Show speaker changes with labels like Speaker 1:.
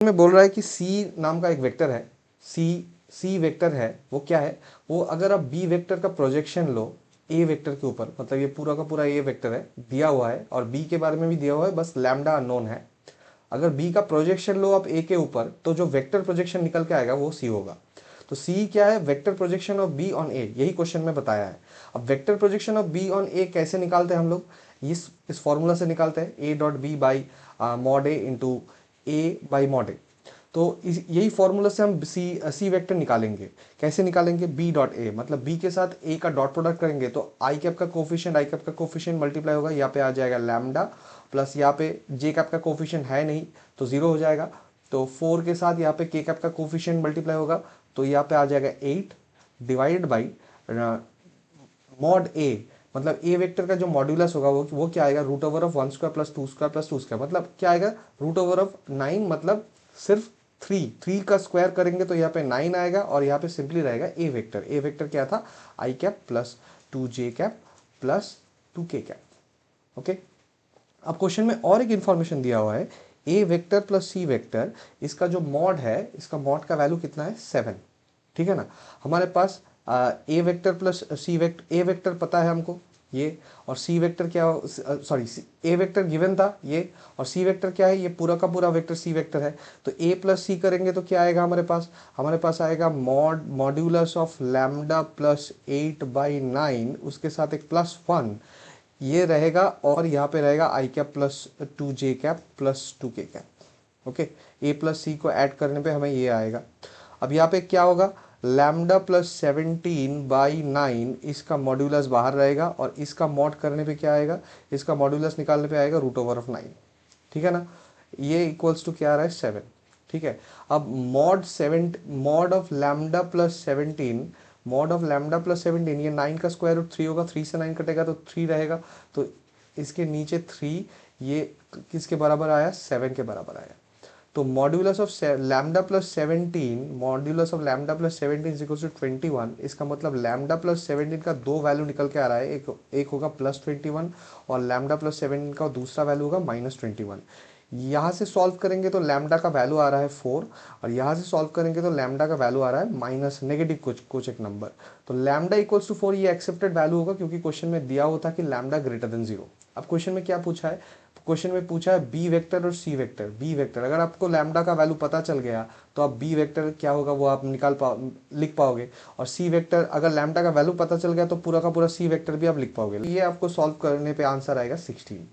Speaker 1: में बोल रहा है कि सी नाम का एक वेक्टर है, सी वेक्टर है, वो क्या है, वो अगर आप बी वेक्टर का प्रोजेक्शन लो ए वेक्टर के ऊपर, मतलब ये पूरा का पूरा ए वेक्टर है दिया हुआ है और बी के बारे में भी दिया हुआ है, बस लैम्डा अननोन है। अगर बी का प्रोजेक्शन लो आप ए के ऊपर तो जो वेक्टर प्रोजेक्शन निकल के आएगा वो सी होगा। तो सी क्या है, vector projection of B on A, यही क्वेश्चन में बताया है। अब vector projection of B on A कैसे निकालते हैं हम लोग, इस फॉर्मूला से निकालते हैं, A dot B by mod A into A by mod A. तो यही फॉर्मूला से हम सी वेक्टर निकालेंगे। कैसे निकालेंगे, बी डॉट ए, मतलब बी के साथ ए का डॉट प्रोडक्ट करेंगे तो आई कैप का कोफिशिएंट मल्टीप्लाई होगा, यहाँ पे आ जाएगा लैम्डा प्लस यहाँ पे जे कैप का कोफिशिएंट है नहीं तो जीरो हो जाएगा। तो 4 के साथ यहाँ पे के कैप का कोफिशिएंट मल्टीप्लाई होगा तो यहाँ पे आ जाएगा 8 डिवाइडेड बाई मॉड ए, मतलब ए वेक्टर का जो मॉड्यूलस होगा वो क्या आएगा, root over of 1 square plus 2 square plus 2 square, मतलब क्या आएगा, रूट ओवर ऑफ 9, मतलब सिर्फ 3 का स्क्वायर करेंगे तो यहाँ पे 9 आएगा और यहाँ पे सिंपली रहेगा ए वेक्टर। ए वेक्टर क्या था, I cap plus 2j cap plus 2k cap. Okay, अब क्वेश्चन में और एक इंफॉर्मेशन दिया हुआ है, A vector plus C vector, इसका जो मॉड है, इसका मॉड का वैल्यू कितना है, 7। ठीक है ना, हमारे पास ए वेक्टर प्लस सी वेक्टर, ए वेक्टर पता है हमको ये, और सी वेक्टर क्या, सॉरी ए वेक्टर गिवन था ये, और सी वेक्टर क्या है, ये पूरा का पूरा वेक्टर सी वेक्टर है। तो ए प्लस सी करेंगे तो क्या आएगा हमारे पास आएगा मॉड्यूलस ऑफ लैम्डा प्लस 8/9, उसके साथ एक प्लस 1 ये रहेगा, और यहाँ पे रहेगा I cap plus 2j cap plus 2k cap. Okay, A plus C को ऐड करने पे हमें ये आएगा। अब यहाँ पे क्या होगा, लैम्डा प्लस 17/9, इसका मॉड्यूलस बाहर रहेगा और इसका मॉड करने पे क्या आएगा, इसका मॉड्यूलस निकालने पे आएगा रूट ओवर ऑफ 9। ठीक है ना, ये इक्वल्स टू क्या आ रहा है, 7। ठीक है, अब mod of lambda plus 17, mod of lambda plus 17, ये 9 का स्क्वायर रूट 3 होगा, 3 से 9 कटेगा तो 3 रहेगा, तो इसके नीचे 3, ये किसके बराबर आया, 7 के बराबर आया। तो modulus of lambda plus 17, modulus of lambda plus 17 is equal to 21। इसका मतलब लैम्डा प्लस 17 का दो वैल्यू निकल के आ रहा है, एक होगा प्लस 21 और लैम्डा प्लस 17 का दूसरा वैल्यू होगा माइनस 21। यहाँ से सॉल्व करेंगे तो लैम्डा का वैल्यू आ रहा है 4, और यहाँ से सॉल्व करेंगे तो लैम्डा का वैल्यू आ रहा है माइनस नेगेटिव कुछ एक नंबर। तो लैम्डा इक्वल्स टू 4 ये एक्सेप्टेड वैल्यू होगा, क्योंकि क्वेश्चन में दिया हुआ था कि लैम्डा ग्रेटर देन 0। अब क्वेश्चन में क्या पूछा है, क्वेश्चन में पूछा है बी वेक्टर और सी वेक्टर। बी वेक्टर अगर आपको लैम्डा का वैल्यू पता चल गया तो आप बी वेक्टर क्या होगा वो आप लिख पाओगे, और सी वेक्टर अगर लैम्डा का वैल्यू पता चल गया तो पूरा का पूरा सी वेक्टर भी आप लिख पाओगे। ये आपको सॉल्व करने पे आंसर आएगा 16।